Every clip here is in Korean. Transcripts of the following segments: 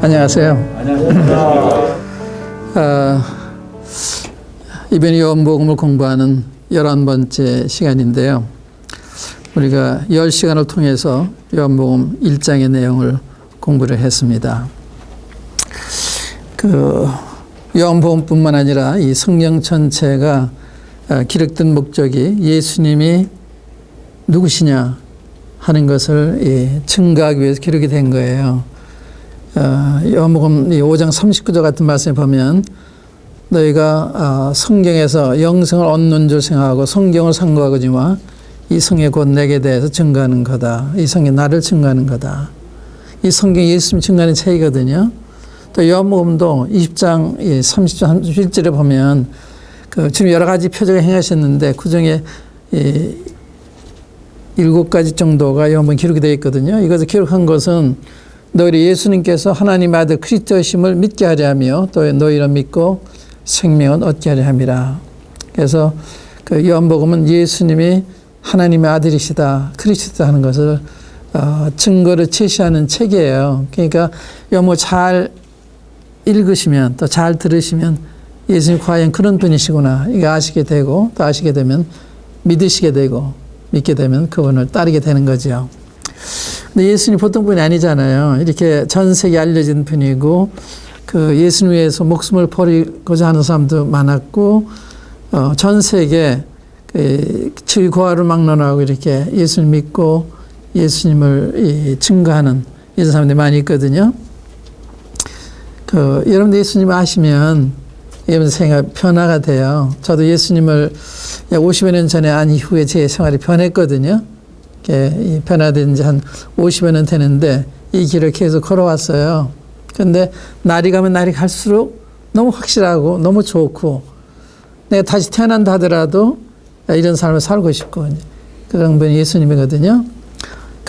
안녕하세요. 안녕하십니까. 이번 요한복음을 공부하는 11번째 시간인데요. 우리가 10시간을 통해서 요한복음 1장의 내용을 공부를 했습니다. 요한복음뿐만 아니라 이 성경 전체가 기록된 목적이 예수님이 누구시냐 하는 것을 증거하기 위해서 기록이 된 거예요. 요한복음 5장 39절 같은 말씀에 보면 너희가 성경에서 영생을 얻는 줄 생각하고 성경을 상고하거니와 이 성에 곧 내게 대해서 증거하는 거다. 이 성에 나를 증거하는 거다. 이 성경이 예수님 증거하는 책이거든요. 또 요한복음도 20장 30절 31절에 보면 주님 여러 가지 표적을 행하셨는데 그중에 7가지 정도가 요한복음에 기록이 되어 있거든요. 이것을 기록한 것은 너희를 예수님께서 하나님의 아들 그리스도심을 믿게 하려 하며 또 너희를 믿고 생명을 얻게 하려 함이라. 그래서 요한복음은 예수님이 하나님의 아들이시다, 그리스도다 하는 것을 증거를 제시하는 책이에요. 그러니까 요한복음 잘 읽으시면 또 잘 들으시면 예수님 과연 그런 분이시구나 이거 아시게 되고 또 아시게 되면 믿으시게 되고 믿게 되면 그분을 따르게 되는 거죠. 근데 예수님 보통 분이 아니잖아요. 이렇게 전 세계에 알려진 분이고 예수님 위해서 목숨을 버리고자 하는 사람도 많았고 전 세계 주의 고아를 막론하고 이렇게 예수님 믿고 예수님을 증거하는 이런 사람들이 많이 있거든요. 여러분들 예수님 아시면 여러분 생각 변화가 돼요. 저도 예수님을 약 50여 년 전에 안 이후에 제 생활이 변했거든요. 변화된 지 한 50여 년 되는데 이 길을 계속 걸어왔어요. 그런데 날이 가면 날이 갈수록 너무 확실하고 너무 좋고 내가 다시 태어난다 하더라도 이런 삶을 살고 싶고 그런 분이 예수님이거든요.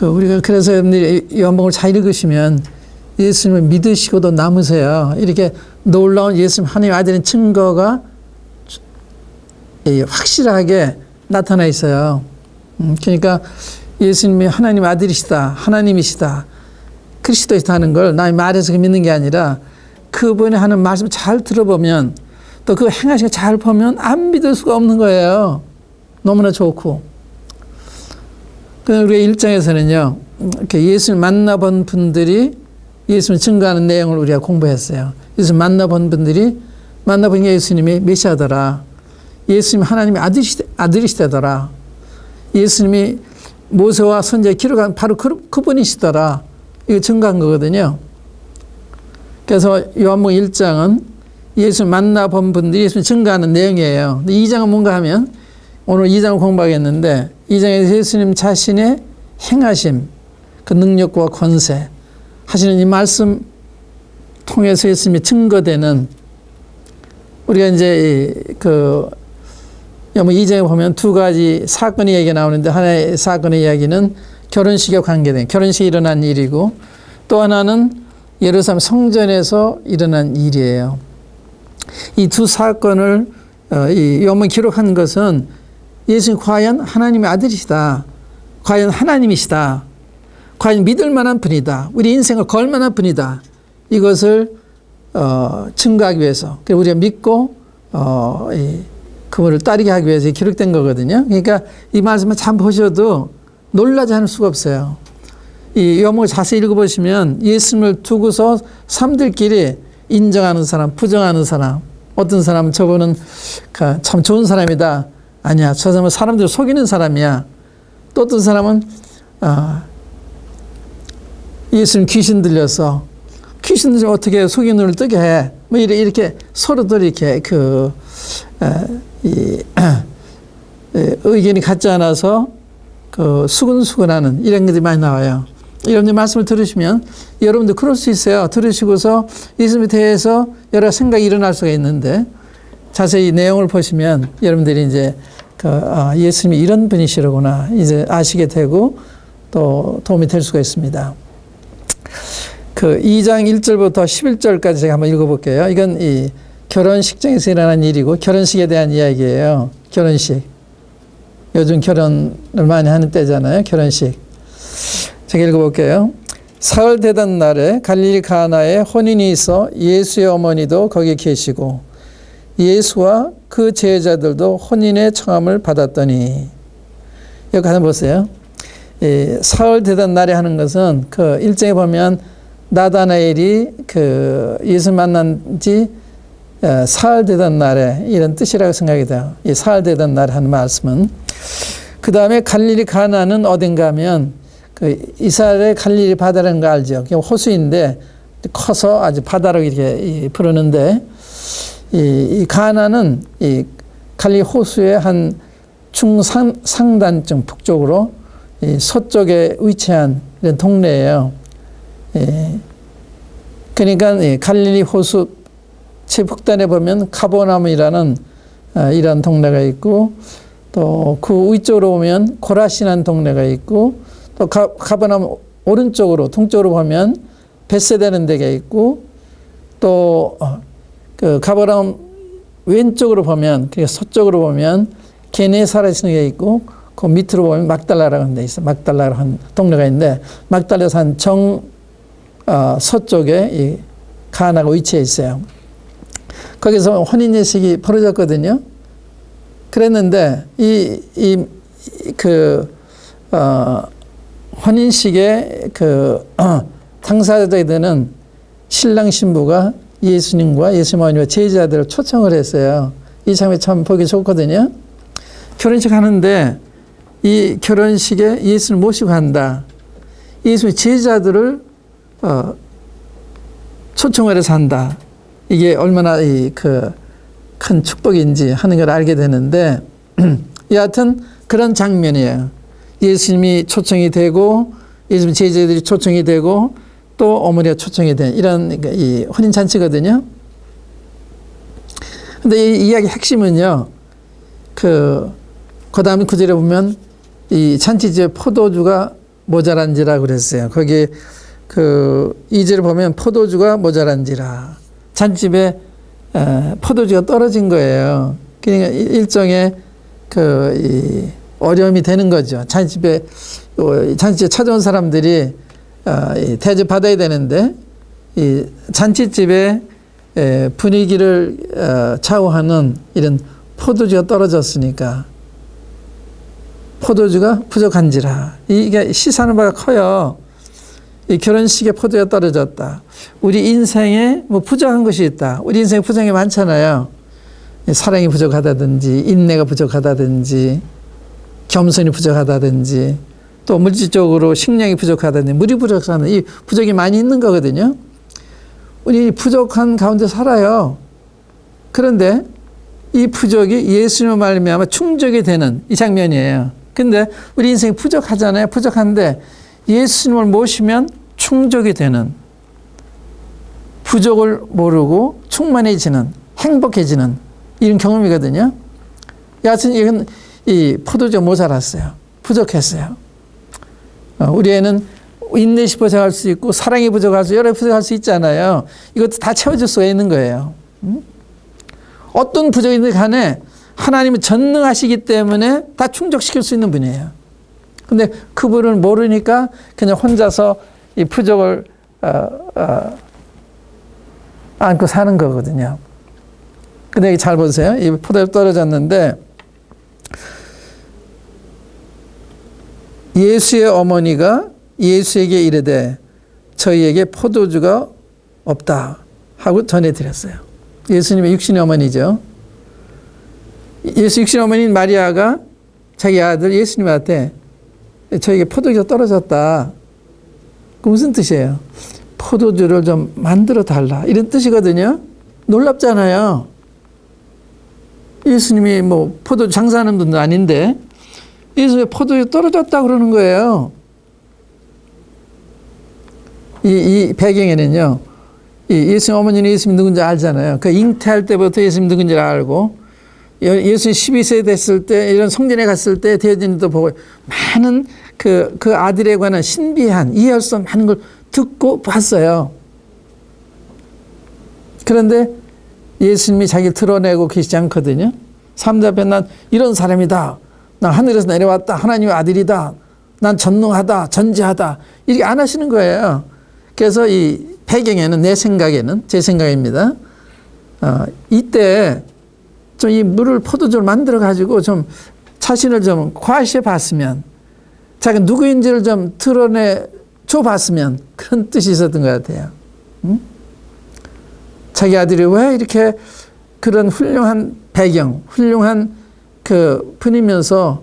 우리가 그래서 여러분들이 요한복음을 잘 읽으시면 예수님을 믿으시고도 남으세요. 이렇게 놀라운 예수님 하나님의 아들인 증거가 확실하게 나타나 있어요. 그러니까 예수님이 하나님의 아들이시다, 하나님이시다, 그리스도이시다 하는 걸 나의 말에서 믿는 게 아니라 그분이 하는 말씀 잘 들어보면 또 그 행하시는 거 잘 보면 안 믿을 수가 없는 거예요. 너무나 좋고. 그래서 우리가 1장에서는요, 이렇게 예수님 만나본 분들이 예수님 증거하는 내용을 우리가 공부했어요. 예수님 만나본 분들이 만나본 예수님이 메시아더라. 예수님이 하나님의 아들이시더라. 예수님이 모세와 선지자에 기록한 바로 그분이시더라. 이거 증거한 거거든요. 그래서 요한복음 1장은 예수 만나본 분들이 예수님 증거하는 내용이에요. 2장은 뭔가 하면 오늘 2장을 공부하겠는데 2장에서 예수님 자신의 행하심, 그 능력과 권세 하시는 이 말씀 통해서 예수님이 증거되는 우리가 이제 요한복음 2장에 보면 두 가지 사건의 이야기가 나오는데 하나의 사건의 이야기는 결혼식에 관계된 결혼식이 일어난 일이고 또 하나는 예루살렘 성전에서 일어난 일이에요. 이 두 사건을 요한복음에 기록한 것은 예수님 과연 하나님의 아들이시다. 과연 하나님이시다. 과연 믿을 만한 분이다. 우리 인생을 걸 만한 분이다. 이것을 증거하기 위해서 우리가 믿고 그분을 따르게 하기 위해서 기록된 거거든요. 그러니까 이 말씀을 참 보셔도 놀라지 않을 수가 없어요. 이 요한복음을 자세히 읽어보시면 예수님을 두고서 사람들끼리 인정하는 사람, 부정하는 사람, 어떤 사람은 저분은 참 좋은 사람이다. 아니야, 저 사람은 사람들을 속이는 사람이야. 또 어떤 사람은 예수님 귀신 들려서 귀신들이 어떻게 속인 눈을 뜨게 해. 뭐 이렇게 서로들 이렇게 의견이 같지 않아서 수근수근하는 이런 것들이 많이 나와요. 여러분들 말씀을 들으시면 여러분들 그럴 수 있어요. 들으시고서 예수님에 대해서 여러 생각이 일어날 수가 있는데 자세히 내용을 보시면 여러분들이 이제 예수님이 이런 분이시로구나 이제 아시게 되고 또 도움이 될 수가 있습니다. 2장 1절부터 11절까지 제가 한번 읽어볼게요. 이건 이 결혼식장에서 일어난 일이고 결혼식에 대한 이야기예요. 결혼식. 요즘 결혼을 많이 하는 때잖아요. 결혼식. 제가 읽어볼게요. 사흘 되던 날에 갈릴리 가나에 혼인이 있어 예수의 어머니도 거기 계시고 예수와 그 제자들도 혼인의 청함을 받았더니. 여기 가서 보세요. 사흘 되던 날에 하는 것은 그 일정에 보면 나다나엘이 그 예수 만난 지 사흘 되던 날에 이런 뜻이라고 생각이 돼요. 이 사흘 되던 날에 하는 말씀은. 그 다음에 갈릴리 가나는 어딘가 하면 그 이스라엘의 갈릴리 바다라는 거 알죠? 호수인데 커서 아주 바다로 이렇게 부르는데 이 가나는 이 갈릴리 호수의 한 중상단쯤 북쪽으로 이 서쪽에 위치한 이런 동네예요. 그러니까 이 갈릴리 호수 최북단에 보면 가버나움이라는 이런 동네가 있고 또 그 위쪽으로 보면 고라시라는 동네가 있고 또 가버나움 오른쪽으로 동쪽으로 보면 벳세다는 데가 있고 또 그 가버나움 왼쪽으로 보면 그 서쪽으로 보면 게네사렛이라는 게 있고 그 밑으로 보면 막달라라고 하는 데 있어. 막달라라고 하는 동네가 있는데 막달라 산 서쪽에 이 가나가 위치해 있어요. 거기서 혼인 예식이 벌어졌거든요. 그랬는데 혼인식에 당사자들이 되는 신랑 신부가 예수님과 예수님 어머니와 제자들을 초청을 했어요. 이 장면이 참 보기 좋거든요. 결혼식 하는데 이 결혼식에 예수를 모시고 간다. 예수의 제자들을 초청을 해서 한다. 이게 얼마나 큰 축복인지 하는 걸 알게 되는데 여하튼 그런 장면이에요. 예수님이 초청이 되고 예수님 제자들이 초청이 되고 또 어머니가 초청이 된 이런 이 혼인잔치거든요. 근데 이 이야기 핵심은요. 그 다음 구절에 보면 이 잔치집에 포도주가 모자란지라 그랬어요. 거기 그 2절을 보면 포도주가 모자란지라. 잔치집에 포도주가 떨어진 거예요. 그러니까 일종의 이 어려움이 되는 거죠. 잔치집에 찾아온 사람들이 대접받아야 되는데 이 잔치집의 분위기를 좌우하는 이런 포도주가 떨어졌으니까 포도주가 부족한지라. 이게 시사하는 바가 커요. 이 결혼식에 포도가 떨어졌다. 우리 인생에 뭐 부족한 것이 있다. 우리 인생에 부족한 게 많잖아요. 사랑이 부족하다든지 인내가 부족하다든지 겸손이 부족하다든지 또 물질적으로 식량이 부족하다든지 물이 부족하다든지 이 부족이 많이 있는 거거든요. 우리 부족한 가운데 살아요. 그런데 이 부족이 예수님을 말미암아 충족이 되는 이 장면이에요. 근데 우리 인생이 부족하잖아요. 부족한데 예수님을 모시면 충족이 되는, 부족을 모르고 충만해지는, 행복해지는 이런 경험이거든요. 여하튼 이건 이 포도주가 모자랐어요. 부족했어요. 우리 애는 인내심 부족할 수 있고 사랑이 부족할 수, 여러 부족할 수 있잖아요. 이것도 다 채워줄 수가 있는 거예요. 어떤 부족이든 간에 하나님은 전능하시기 때문에 다 충족시킬 수 있는 분이에요. 근데 그분을 모르니까 그냥 혼자서 이 부족을 안고 사는 거거든요. 근데 여기 잘 보세요. 이 포도가 떨어졌는데 예수의 어머니가 예수에게 이르되 저희에게 포도주가 없다 하고 전해드렸어요. 예수님의 육신의 어머니죠. 예수 육신의 어머니인 마리아가 자기 아들 예수님한테 저에게 포도주가 떨어졌다. 그 무슨 뜻이에요? 포도주를 좀 만들어 달라. 이런 뜻이거든요. 놀랍잖아요. 예수님이 뭐 포도주 장사하는 분도 아닌데 예수님의 포도주 떨어졌다 그러는 거예요. 이 배경에는요. 예수님 어머니는 예수님 누군지 알잖아요. 그 잉태할 때부터 예수님 누군지 알고 예수님 12세 됐을 때 이런 성전에 갔을 때 대전도 보고 많은 그 아들에 관한 신비한 이해할 수 없는 많은 걸 듣고 봤어요. 그런데 예수님이 자기를 드러내고 계시지 않거든요. 사람들 앞에 난 이런 사람이다. 난 하늘에서 내려왔다. 하나님의 아들이다. 난 전능하다. 전지하다. 이렇게 안 하시는 거예요. 그래서 이 배경에는 내 생각에는 제 생각입니다. 이때 좀 이 물을 포도주를 만들어 가지고 좀 자신을 좀 과시해 봤으면 자기가 누구인지를 좀 드러내 줘 봤으면 그런 뜻이 있었던 것 같아요. 응? 자기 아들이 왜 이렇게 그런 훌륭한 배경, 훌륭한 그 분이면서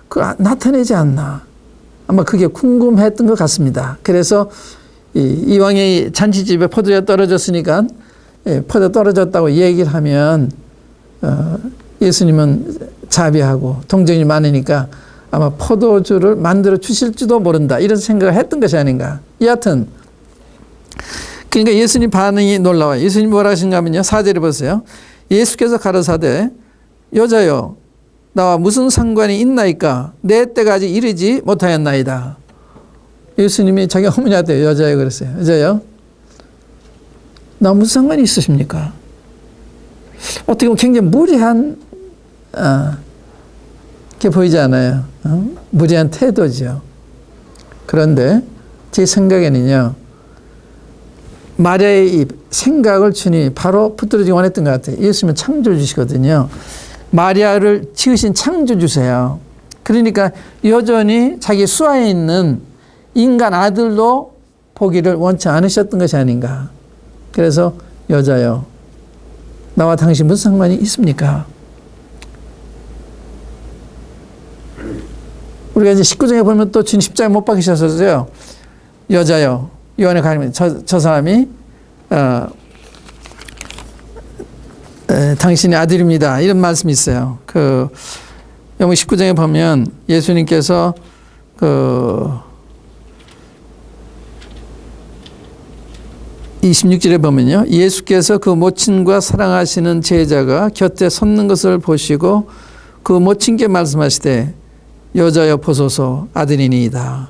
그걸 나타내지 않나. 아마 그게 궁금했던 것 같습니다. 그래서 이왕에 잔치집에 포도주가 떨어졌으니까 포도 떨어졌다고 얘기를 하면 예수님은 자비하고 동정이 많으니까 아마 포도주를 만들어 주실지도 모른다. 이런 생각을 했던 것이 아닌가. 여하튼 그러니까 예수님 반응이 놀라워요. 예수님 뭐라 하신가 하면요. 4절에 보세요. 예수께서 가라사대 여자여 나와 무슨 상관이 있나이까 내 때가 아직 이르지 못하였나이다. 예수님이 자기 어머니한테 여자여 그랬어요. 여자여 나 무슨 상관이 있으십니까? 어떻게 보면 굉장히 무례한 게 보이지 않아요. 무례한 태도죠. 그런데 제 생각에는요. 마리아의 이 생각을 주님이 바로 붙들어주기 원했던 것 같아요. 예수님은 창조주시거든요. 마리아를 지으신 창조주세요. 그러니까 여전히 자기 수하에 있는 인간 아들로 보기를 원치 않으셨던 것이 아닌가. 그래서 여자여 나와 당신 무슨 상관이 있습니까? 우리가 이제 19장에 보면 또 주님 십자가에 못 박히셨어요. 여자여 요한의 가르침 저 사람이 당신의 아들입니다. 이런 말씀이 있어요. 그 요한 19장에 보면 예수님께서 그 26절에 보면요. 예수께서 그 모친과 사랑하시는 제자가 곁에 섰는 것을 보시고 그 모친께 말씀하시되 여자여 보소서 아들이니이다.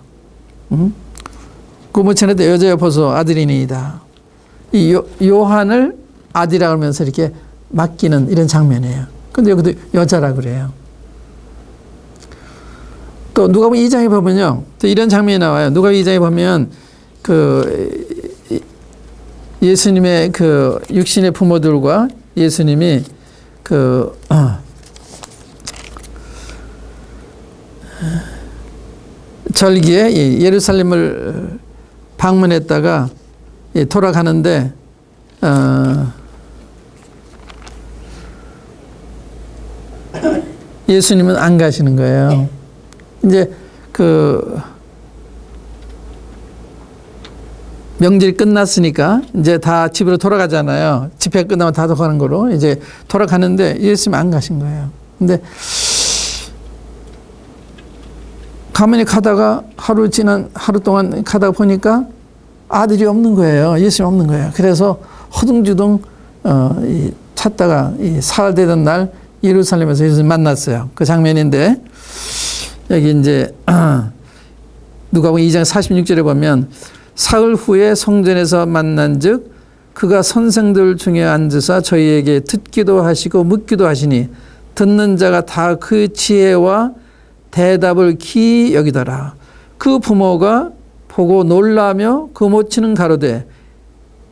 그 모친한테 여자여 보소서 아들이니이다. 이 요한을 아들이라고 하면서 이렇게 맡기는 이런 장면이에요. 근데 여기도 여자라 그래요. 또 누가복음 2장에 보면요. 또 이런 장면이 나와요. 누가복음 2장에 보면 그 예수님의 그 육신의 부모들과 예수님이 그 절기에 예루살렘을 방문했다가 돌아가는데 예수님은 안 가시는 거예요. 이제 그 명절이 끝났으니까 이제 다 집으로 돌아가잖아요. 집회 끝나면 다 돌아가는 거로 이제 돌아가는데 예수님이 안 가신 거예요. 근데 가만히 가다가 하루 동안 가다가 보니까 아들이 없는 거예요. 예수님이 없는 거예요. 그래서 허둥지둥 찾다가 사흘 되던 날 예루살렘에서 예수님 만났어요. 그 장면인데 여기 이제 누가복음 2장 46절에 보면 사흘 후에 성전에서 만난즉 그가 선생들 중에 앉으사 저희에게 듣기도 하시고 묻기도 하시니 듣는 자가 다 그 지혜와 대답을 기이 여기더라. 그 부모가 보고 놀라며 그 모친은 가로되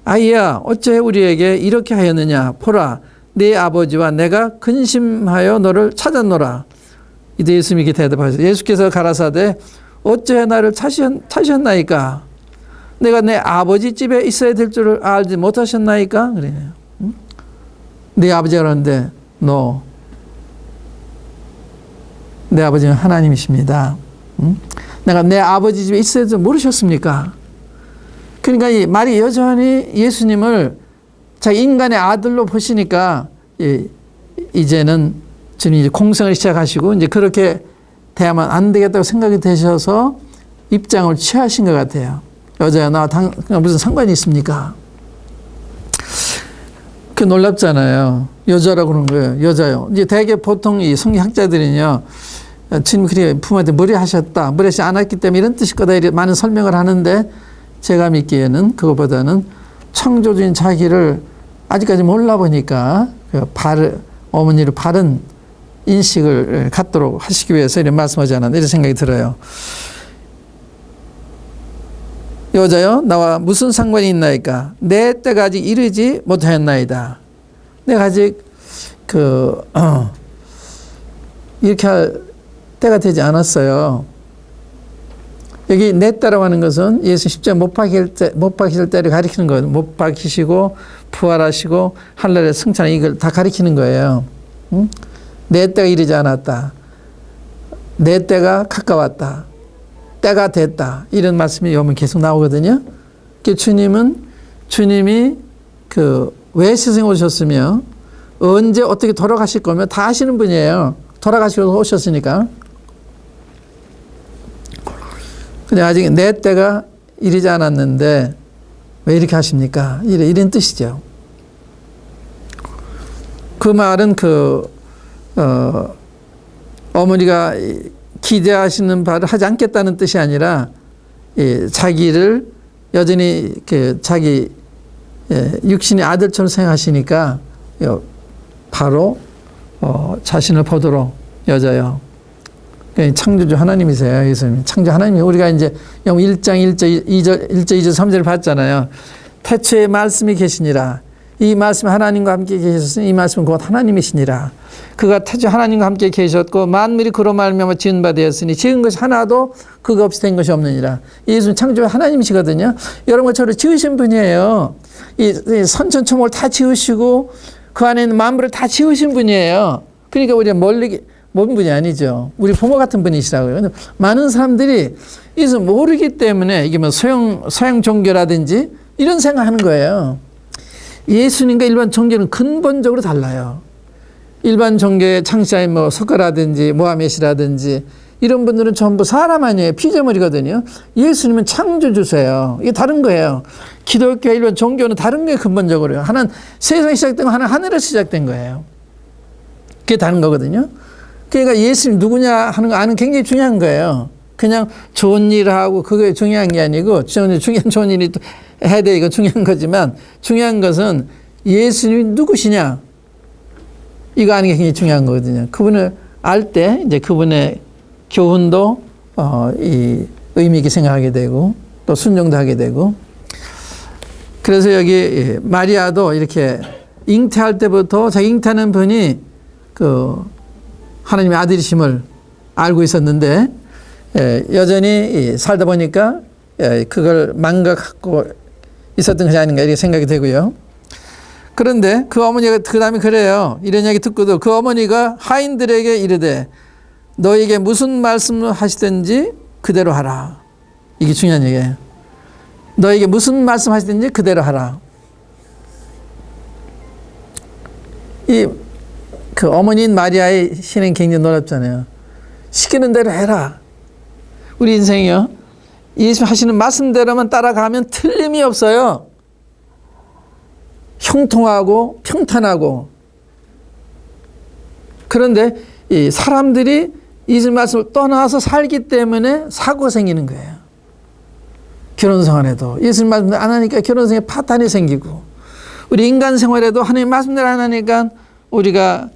아이야 어째 우리에게 이렇게 하였느냐 보라 네 아버지와 내가 근심하여 너를 찾았노라. 이때 예수님이 대답하셨어요. 예수께서 가라사대 어째 나를 찾으셨나이까 내가 내 아버지 집에 있어야 될 줄을 알지 못하셨나이까 그래요. 응? 네 아버지가 그러는데 내 아버지는 하나님이십니다. 응? 내가 내 아버지 집에 있어야 될 줄 모르셨습니까? 그러니까 이 말이 여전히 예수님을 자기 인간의 아들로 보시니까 이제는 주님이 이제 공생을 시작하시고 이제 그렇게 대하면 안 되겠다고 생각이 되셔서 입장을 취하신 것 같아요. 여자야 나 무슨 상관이 있습니까? 그 놀랍잖아요. 여자라고 그러는 거예요. 여자요. 이제 대개 보통 이 성경학자들은요. 주님 그렇게 부모한테 무례하셨다. 무례하지 않았기 때문에 이런 뜻일 거다. 이렇게 많은 설명을 하는데 제가 믿기에는 그것보다는 창조주인 자기를 아직까지 몰라보니까 어머니를 바른 인식을 갖도록 하시기 위해서 이런 말씀하지 않았나 이런 생각이 들어요. 여자여 나와 무슨 상관이 있나이까? 내 때가 아직 이르지 못하였나이다. 내가 아직 이렇게 할 때가 되지 않았어요. 여기 내 때라고 하는 것은 예수 십자가 못 박히실 때를 가리키는 거예요. 못 박히시고 부활하시고 하늘에 승천하 이걸 다 가리키는 거예요. 응? 내 때가 이르지 않았다. 내 때가 가까웠다. 때가 됐다. 이런 말씀이 여러분 계속 나오거든요. 주님이 왜 세상에 오셨으며 언제 어떻게 돌아가실 거며 다 아시는 분이에요. 돌아가시고 오셨으니까. 근데 아직 내 때가 이르지 않았는데 왜 이렇게 하십니까? 이런 뜻이죠. 그 말은 어머니가 기대하시는 바를 하지 않겠다는 뜻이 아니라 자기를 여전히 자기 육신의 아들처럼 생각하시니까 바로 자신을 보도록 여자요. 창조주 하나님이세요. 예수님. 창조 하나님이 우리가 이제 1장 1절 2절 3절을 봤잖아요. 태초에 말씀이 계시니라. 이 말씀 하나님과 함께 계셨으니 이 말씀은 곧 하나님이시니라. 그가 태초 하나님과 함께 계셨고 만물이 그로 말미암아 지은 바 되었으니 지은 것이 하나도 그가 없이 된 것이 없느니라. 예수는 창조주 하나님이시거든요. 여러분 저를 지으신 분이에요. 이 선천초목을 다 지으시고 그 안에 있는 만물을 다 지으신 분이에요. 그러니까 우리가 멀리 먼 분이 아니죠. 우리 부모 같은 분이시라고요. 근데 많은 사람들이 이것을 모르기 때문에 이게 뭐 서양 종교라든지 이런 생각하는 거예요. 예수님과 일반 종교는 근본적으로 달라요. 일반 종교의 창시자인 뭐 석가라든지 모하메시라든지 이런 분들은 전부 사람 아니에요. 피조물이거든요. 예수님은 창조주세요. 이게 다른 거예요. 기독교 일반 종교는 다른 게 근본적으로요. 하나는 세상에 시작된 거, 하나는 하늘에서 시작된 거예요. 그게 다른 거거든요. 그러니까 예수님 누구냐 하는 거 아는 게 굉장히 중요한 거예요. 그냥 좋은 일을 하고 그게 중요한 게 아니고 좋은 일이 또 해야 돼 이거 중요한 거지만 중요한 것은 예수님이 누구시냐 이거 아는 게 굉장히 중요한 거거든요. 그분을 알 때 이제 그분의 교훈도 이 의미 있게 생각하게 되고 또 순종도 하게 되고 그래서 여기 마리아도 이렇게 잉태할 때부터 자기 잉태하는 분이 하나님의 아들이심을 알고 있었는데 여전히 살다 보니까 그걸 망각하고 있었던 것이 아닌가 이렇게 생각이 되고요. 그런데 그 어머니가 그 다음에 그래요. 이런 이야기 듣고도 그 어머니가 하인들에게 이르되 너에게 무슨 말씀을 하시든지 그대로 하라. 이게 중요한 얘기예요. 너에게 무슨 말씀 하시든지 그대로 하라. 그 어머니인 마리아의 신은 굉장히 놀랍잖아요. 시키는 대로 해라. 우리 인생이요. 예수 하시는 말씀대로만 따라가면 틀림이 없어요. 형통하고 평탄하고. 그런데 이 사람들이 예수 말씀을 떠나서 살기 때문에 사고가 생기는 거예요. 결혼 생활에도 예수 말씀을 안 하니까 결혼 생활에 파탄이 생기고 우리 인간 생활에도 하나님 말씀대로 안 하니까 우리가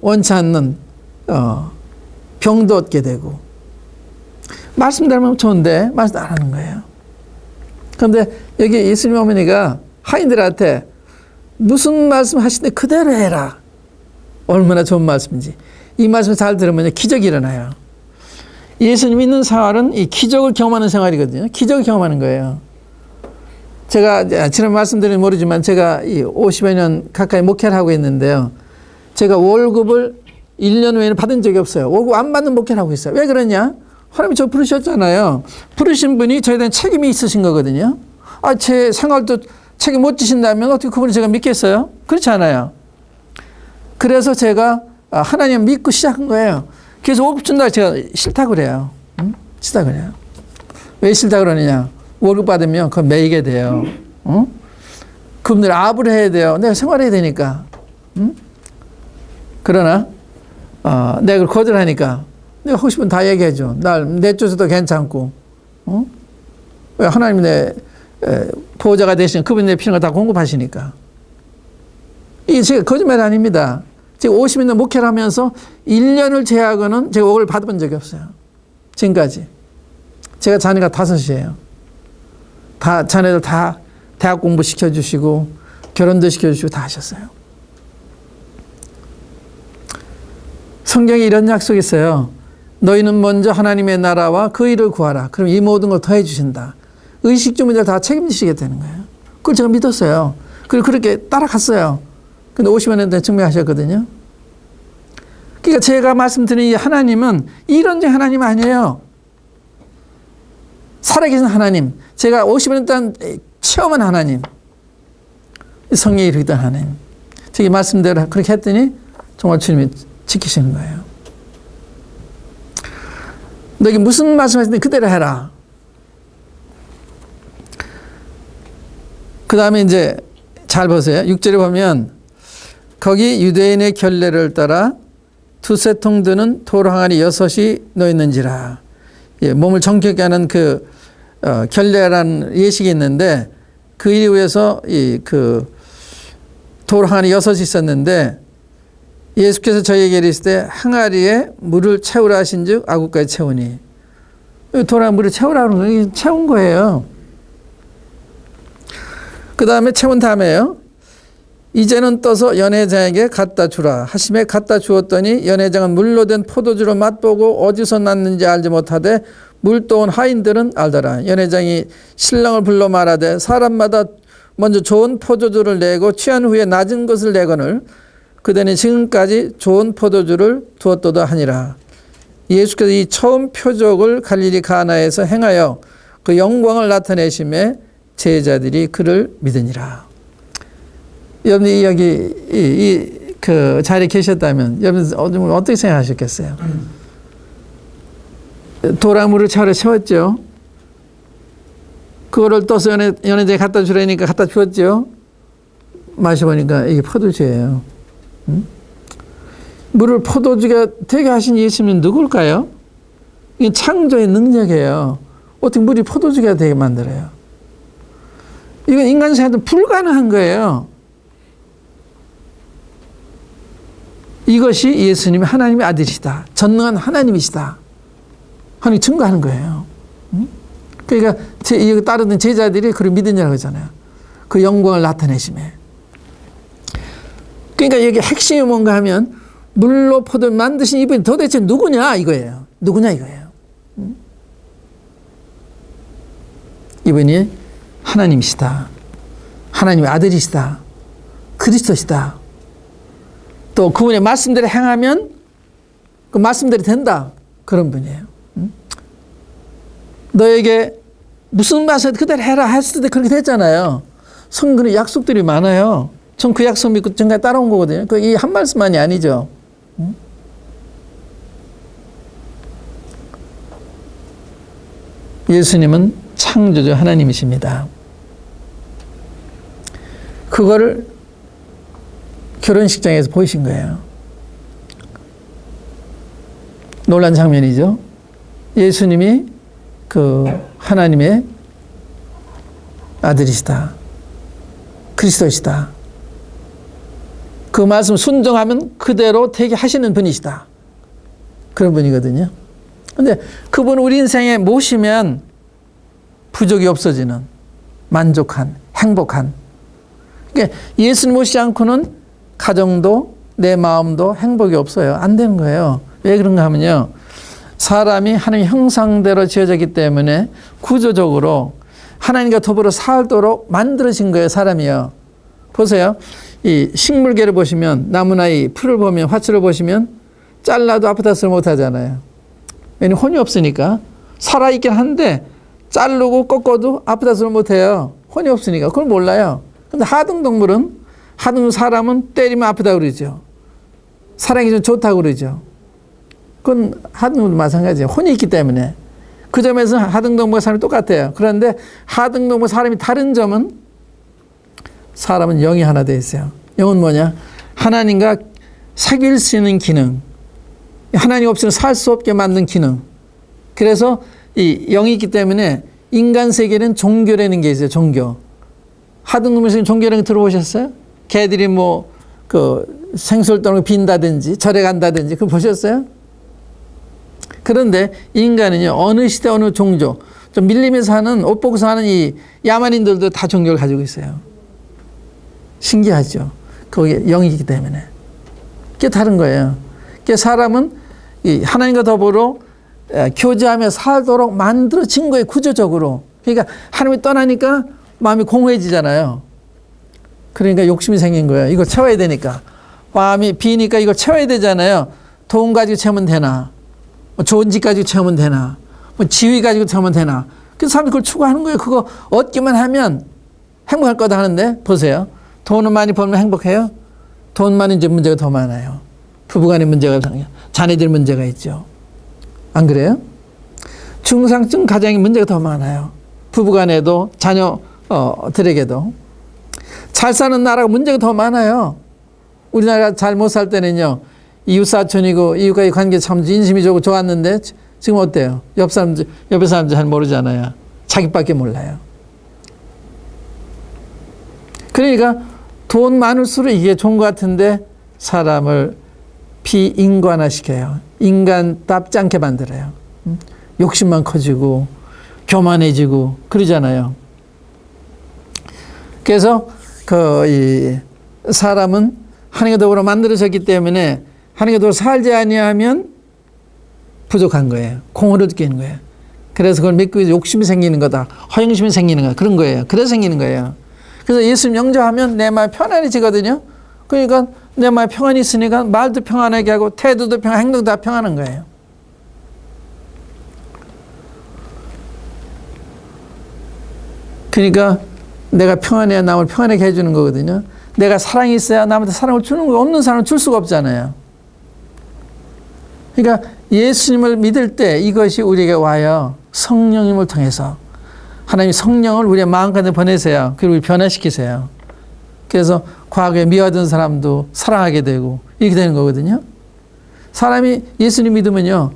원치 않는 병도 얻게 되고 말씀대로 하면 좋은데 말씀 안 하는 거예요. 그런데 여기 예수님 어머니가 하인들한테 무슨 말씀 하시는데 그대로 해라. 얼마나 좋은 말씀인지. 이 말씀을 잘 들으면 기적이 일어나요. 예수님 믿는 생활은 이 기적을 경험하는 생활이거든요. 기적을 경험하는 거예요. 제가 지난 말씀드리면 모르지만 제가 이 50여 년 가까이 목회를 하고 있는데요. 제가 월급을 1년 외에는 받은 적이 없어요. 월급 안 받는 목회를 하고 있어요. 왜 그러냐? 하나님이 저 부르셨잖아요. 부르신 분이 저에 대한 책임이 있으신 거거든요. 제 생활도 책임 못 지신다면 어떻게 그분을 제가 믿겠어요? 그렇지 않아요. 그래서 제가 하나님 믿고 시작한 거예요. 그래서 월급 준다고 제가 싫다고 그래요. 응? 싫다고 그래요. 왜 싫다고 그러느냐? 월급 받으면 그거 매이게 돼요. 응? 그분들 아부를 해야 돼요. 내가 생활해야 되니까. 응? 그러나 내가 그걸 거절하니까 내가 하고 싶은 다 얘기해줘. 날 내쫓아도 괜찮고. 왜 하나님이 내 보호자가 되시는 그분이 내 필요한 거 다 공급하시니까. 이게 제가 거짓말 아닙니다. 제가 50년 목회를 하면서 1년을 제하고는 제가 월급을 받아본 적이 없어요. 지금까지. 제가 자녀가 5이에요. 다 자네들 다 대학 공부 시켜주시고 결혼도 시켜주시고 다 하셨어요. 성경에 이런 약속이 있어요. 너희는 먼저 하나님의 나라와 그 일을 구하라. 그럼 이 모든 걸 더해 주신다. 의식주 문제를 다 책임지시게 되는 거예요. 그걸 제가 믿었어요. 그리고 그렇게 따라갔어요. 근데 50여 년 전에 증명하셨거든요. 그러니까 제가 말씀드린 이 하나님은 이런적 하나님 아니에요. 살아계신 하나님. 제가 50여 년 동안 체험한 하나님. 성령이 이르던 하나님. 제가 말씀대로 그렇게 했더니 정말 주님이 지키시는 거예요. 너에게 무슨 말씀하시는지 그대로 해라. 그 다음에 이제 잘 보세요. 6절에 보면 거기 유대인의 결례를 따라 두세 통 드는 돌 항아리 6이 놓였는지라. 예, 몸을 정결케 하는 그 결례라는 예식이 있는데 그 이후에서 돌 항아리 6이 있었는데 예수께서 저희에게 이르시되 항아리에 물을 채우라 하신즉 아구까지 채우니. 돌 항아리 물을 채우라 그러는 거 채운 거예요. 그 다음에 채운 다음에요. 이제는 떠서 연회장에게 갖다 주라 하심에 갖다 주었더니 연회장은 물로 된 포도주를 맛보고 어디서 났는지 알지 못하되 물도온 하인들은 알더라. 연회장이 신랑을 불러 말하되 사람마다 먼저 좋은 포도주를 내고 취한 후에 낮은 것을 내거늘 그대는 지금까지 좋은 포도주를 두었도다 하니라. 예수께서 이 처음 표적을 갈릴리 가나에서 행하여 그 영광을 나타내심에 제자들이 그를 믿으니라. 여러분이 여기 그 자리에 계셨다면 여러분 어떻게 생각하셨겠어요? 도라물을 차로 채웠죠. 그거를 떠서 연회장에 갖다 주라니까 갖다 주었죠. 마셔보니까 이게 포도주예요. 물을 포도주가 되게 하신 예수님은 누굴까요? 이게 창조의 능력이에요. 어떻게 물이 포도주가 되게 만들어요? 이건 인간 생활도 불가능한 거예요. 이것이 예수님이 하나님의 아들이시다. 전능한 하나님이시다. 하나님 증거하는 거예요. 그러니까 따르던 제자들이 그를 믿으냐고 하잖아요. 그 영광을 나타내심에. 그러니까 여기 핵심이 뭔가 하면 물로 포도를 만드신 이분이 도대체 누구냐 이거예요. 누구냐 이거예요. 이분이 하나님이시다. 하나님의 아들이시다. 그리스도시다. 또 그분의 말씀대로 행하면 그 말씀대로 된다. 그런 분이에요. 너에게 무슨 말씀 그대로 해라 했을 때 그렇게 됐잖아요. 성경에 약속들이 많아요. 전 그 약속 믿고 전까지 따라온 거거든요. 그 이 한 말씀만이 아니죠. 예수님은 창조주 하나님이십니다. 그거를 결혼식장에서 보이신 거예요. 놀란 장면이죠. 예수님이 그 하나님의 아들이시다. 그리스도시다. 그 말씀 순종하면 그대로 되게 하시는 분이시다. 그런 분이거든요. 근데 그분 우리 인생에 모시면 부족이 없어지는 만족한, 행복한. 그러니까 예수님 모시지 않고는 가정도 내 마음도 행복이 없어요. 안 되는 거예요. 왜 그런가 하면요. 사람이 하나님의 형상대로 지어졌기 때문에 구조적으로 하나님과 더불어 살도록 만들어진 거예요. 사람이요. 보세요. 이 식물계를 보시면 나무나 이 풀을 보면 화초를 보시면 잘라도 아프다스를 못하잖아요. 왜냐하면 혼이 없으니까. 살아있긴 한데 자르고 꺾어도 아프다스를 못해요. 혼이 없으니까. 그걸 몰라요. 근데 하등동물은 사람은 때리면 아프다고 그러죠. 사랑이 좀 좋다고 그러죠. 그건 하등동물도 마찬가지예요. 혼이 있기 때문에. 그 점에서 하등동물과 사람이 똑같아요. 그런데 하등동물과 사람이 다른 점은 사람은 영이 하나 되어 있어요. 영은 뭐냐? 하나님과 사귈 수 있는 기능. 하나님 없이는 살 수 없게 만든 기능. 그래서 이 영이 있기 때문에 인간 세계는 종교라는 게 있어요. 종교. 하등동물에서 종교라는 거 들어보셨어요? 개들이 생수를 떠는 거 빈다든지 절에 간다든지 그거 보셨어요? 그런데 인간은요, 어느 시대 어느 종교 좀 밀림에서 하는 옷 벗고서 하는 이 야만인들도 다 종교를 가지고 있어요. 신기하죠. 그게 영이기 때문에. 그게 다른 거예요. 그게 사람은 이 하나님과 더불어 교제하며 살도록 만들어진 거예요. 구조적으로. 그러니까 하나님이 떠나니까 마음이 공허해지잖아요. 그러니까 욕심이 생긴 거예요. 이거 채워야 되니까. 마음이 비니까 이걸 채워야 되잖아요. 돈 가지고 채우면 되나? 뭐 좋은 집 가지고 채우면 되나? 뭐 지위 가지고 채우면 되나? 그래서 사람들이 그걸 추구하는 거예요. 그거 얻기만 하면 행복할 거다 하는데 보세요. 돈을 많이 벌면 행복해요? 돈만 이제 문제가 더 많아요. 부부간의 문제가, 자녀들 문제가 있죠. 안 그래요? 중상층 가정의 문제가 더 많아요. 부부간에도 자녀들에게도. 잘 사는 나라가 문제가 더 많아요. 우리나라가 잘 못 살 때는요, 이웃사촌이고 이웃과의 관계 참 인심이 좋았는데 지금 어때요? 옆에 사람들 잘 모르잖아요. 자기밖에 몰라요. 그러니까 돈 많을수록 이게 좋은 것 같은데 사람을 비인간화시켜요. 인간답지 않게 만들어요. 욕심만 커지고 교만해지고 그러잖아요. 그래서 이 사람은 하나님과 더불어 만들어졌기 때문에 하나님과 더불어 살지 아니하면 부족한 거예요. 공허를 느끼는 거예요. 그래서 그걸 믿고 욕심이 생기는 거다. 허영심이 생기는 거야. 그런 거예요. 그래서 생기는 거예요. 그래서 예수님 영접하면 내 마음이 편안해지거든요. 그러니까 내 마음에 평안이 있으니까 말도 평안하게 하고 태도도 평안, 행동도 다 평안한 거예요. 그러니까 내가 평안해야 남을 평안하게 해주는 거거든요. 내가 사랑이 있어야 남한테 사랑을 주는 거예요. 없는 사람은 줄 수가 없잖아요. 그러니까 예수님을 믿을 때 이것이 우리에게 와요. 성령님을 통해서. 하나님이 성령을 우리의 마음 가운데 보내세요. 그리고 우리 변화시키세요. 그래서 과거에 미워하던 사람도 사랑하게 되고 이렇게 되는 거거든요. 사람이 예수님 믿으면요,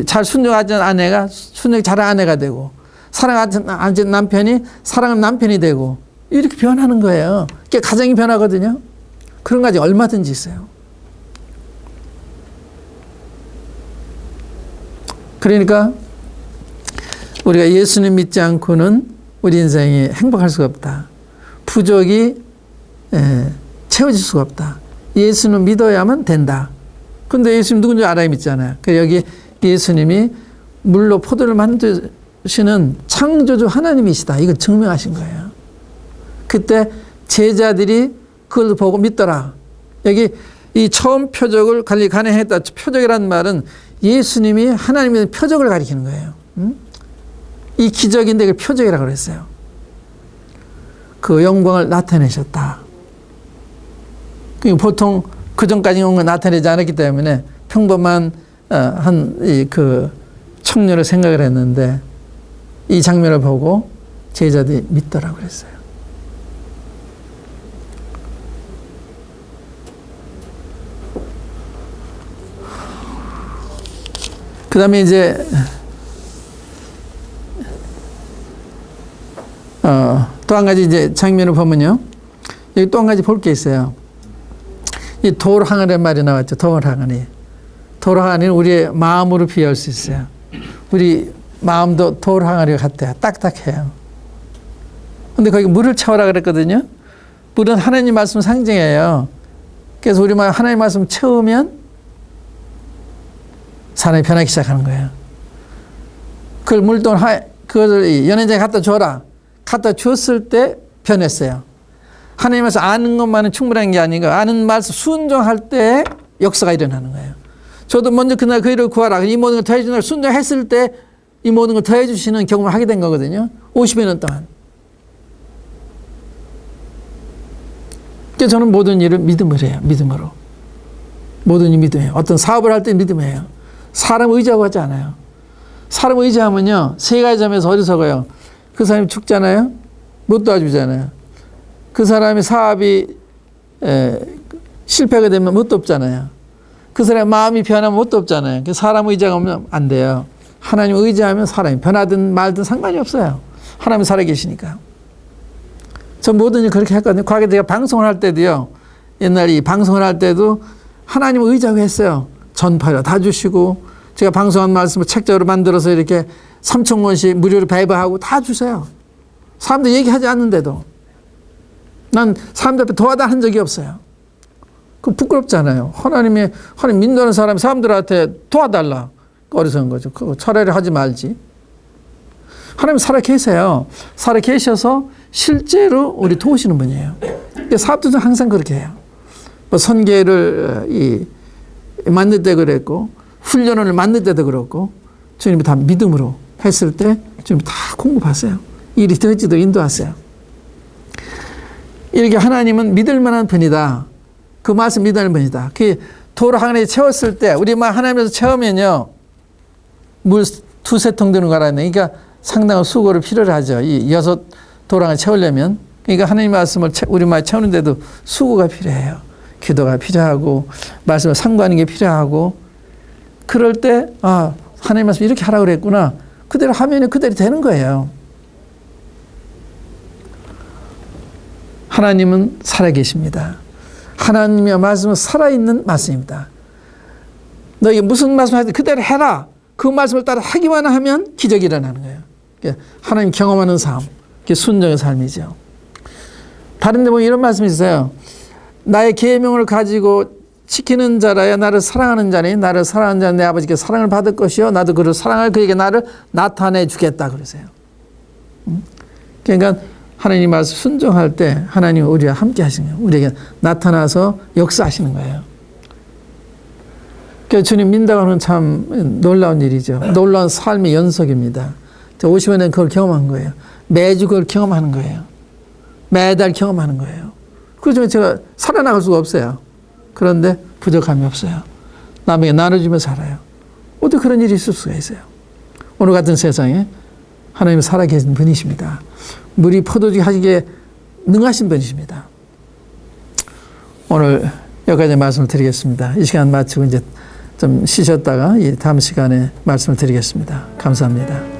잘 순종하지 않은 아내가 순종이 잘한 아내가 되고, 사랑하지 않은 남편이 사랑하는 남편이 되고, 이렇게 변하는 거예요. 그게 가정이 변하거든요. 그런 가지 얼마든지 있어요. 그러니까 우리가 예수님 믿지 않고는 우리 인생이 행복할 수가 없다. 부족이 채워질 수가 없다. 예수는 믿어야만 된다. 근데 예수님 누군지 알아야 믿잖아요. 그래서 여기 예수님이 물로 포도를 만드시는 창조주 하나님이시다. 이걸 증명하신 거예요. 그때 제자들이 그걸 보고 믿더라. 여기 이 처음 표적을 관리 가능했다. 표적이라는 말은 예수님이 하나님의 표적을 가리키는 거예요. 이 기적인데 그 표적이라고 그랬어요. 그 영광을 나타내셨다. 보통 그 전까지 영광을 나타내지 않았기 때문에 평범한 그 청년을 생각을 했는데 이 장면을 보고 제자들이 믿더라고 그랬어요. 그 다음에 이제 또 한 가지 이제 장면을 보면요. 여기 또 한 가지 볼 게 있어요. 이 돌항아리 말이 나왔죠. 돌항아리. 돌항아리는 우리의 마음으로 비유할 수 있어요. 우리 마음도 돌항아리 같아요. 딱딱해요. 근데 거기 물을 채우라 그랬거든요. 물은 하나님 말씀 상징이에요. 그래서 우리 마음 하나님 말씀 채우면 사람이 변하기 시작하는 거예요. 그걸 물돈 그것을 연회장에 갖다 줘라. 갖다 줬을 때 변했어요. 하나님께서 아는 것만은 충분한 게 아니고 아는 말씀 순종할 때 역사가 일어나는 거예요. 저도 먼저 그날 그 일을 구하라. 이 모든 걸 더해 주는 걸 순종했을 때 이 모든 걸 더해 주시는 경험을 하게 된 거거든요. 50여 년 동안. 그래서 저는 모든 일을 믿음으로 해요. 믿음으로. 모든 일 믿음이에요. 어떤 사업을 할 때 믿음이에요. 사람 의지하고 하지 않아요. 사람 의지하면요, 세 가지 점에서 어리석어요. 그 사람이 죽잖아요. 못 도와주잖아요. 그 사람이 사업이 실패가 되면 뭣도 없잖아요. 그 사람의 마음이 변하면 뭣도 없잖아요. 사람 의지가 오면 안 돼요. 하나님 의지하면 사람이 변하든 말든 상관이 없어요. 하나님이 살아계시니까. 전 모든 일 그렇게 했거든요. 과거에 제가 방송을 할 때도요. 옛날에 방송을 할 때도 하나님 의지하고 했어요. 전파료 다 주시고 제가 방송한 말씀을 책자로 만들어서 이렇게 3,000권씩 무료로 배부하고 다 주세요. 사람들 얘기하지 않는데도. 난 사람들 앞에 도와달라 한 적이 없어요. 그 부끄럽잖아요. 하나님 믿는 사람이 사람들한테 도와달라. 어리석은 거죠. 그거 차라리 하지 말지. 하나님 살아 계세요. 살아 계셔서 실제로 우리 도우시는 분이에요. 사업도 항상 그렇게 해요. 뭐 선계를 만들 때 그랬고, 훈련을 만들 때도 그렇고, 주님이 다 믿음으로 했을 때 주님이 다 공급하세요. 일이 되지도 인도하세요. 이렇게 하나님은 믿을 만한 분이다. 그 말씀 믿을 분이다. 그 도로 하나님이 채웠을 때, 우리 막 하나님에서 채우면요, 물 2-3통 드는 거라 했네. 그러니까 상당한 수고를 필요로 하죠. 이 6 도랑을 채우려면. 그러니까 하나님 말씀을 우리 말 채우는데도 수고가 필요해요. 기도가 필요하고, 말씀을 상고하는 게 필요하고, 그럴 때, 하나님 말씀 이렇게 하라고 그랬구나. 그대로 하면 그대로 되는 거예요. 하나님은 살아계십니다. 하나님의 말씀은 살아있는 말씀입니다. 너에게 무슨 말씀 하든 그대로 해라. 그 말씀을 따라 하기만 하면 기적이 일어나는 거예요. 하나님 경험하는 삶, 그게 순종의 삶이죠. 다른 데 보면 이런 말씀이 있어요. 나의 계명을 가지고 지키는 자라야 나를 사랑하는 자니 나를 사랑하는 자는 내 아버지께 사랑을 받을 것이요 나도 그를 사랑할 그에게 나를 나타내 주겠다 그러세요. 그러니까 하나님 말씀 순종할 때 하나님 우리와 함께 하시는 거예요. 우리에게 나타나서 역사하시는 거예요. 그러니까 주님 믿는다고 하는 참 놀라운 일이죠. 놀라운 삶의 연속입니다. 50년은 그걸 경험한 거예요. 매주 그걸 경험하는 거예요. 매달 경험하는 거예요. 그렇지만 제가 살아나갈 수가 없어요. 그런데 부족함이 없어요. 남에게 나눠주며 살아요. 어떻게 그런 일이 있을 수가 있어요. 오늘 같은 세상에 하나님이 살아계신 분이십니다. 물이 포도주 하기에 능하신 분이십니다. 오늘 여기까지 말씀을 드리겠습니다. 이 시간 마치고 이제 좀 쉬셨다가 다음 시간에 말씀을 드리겠습니다. 감사합니다.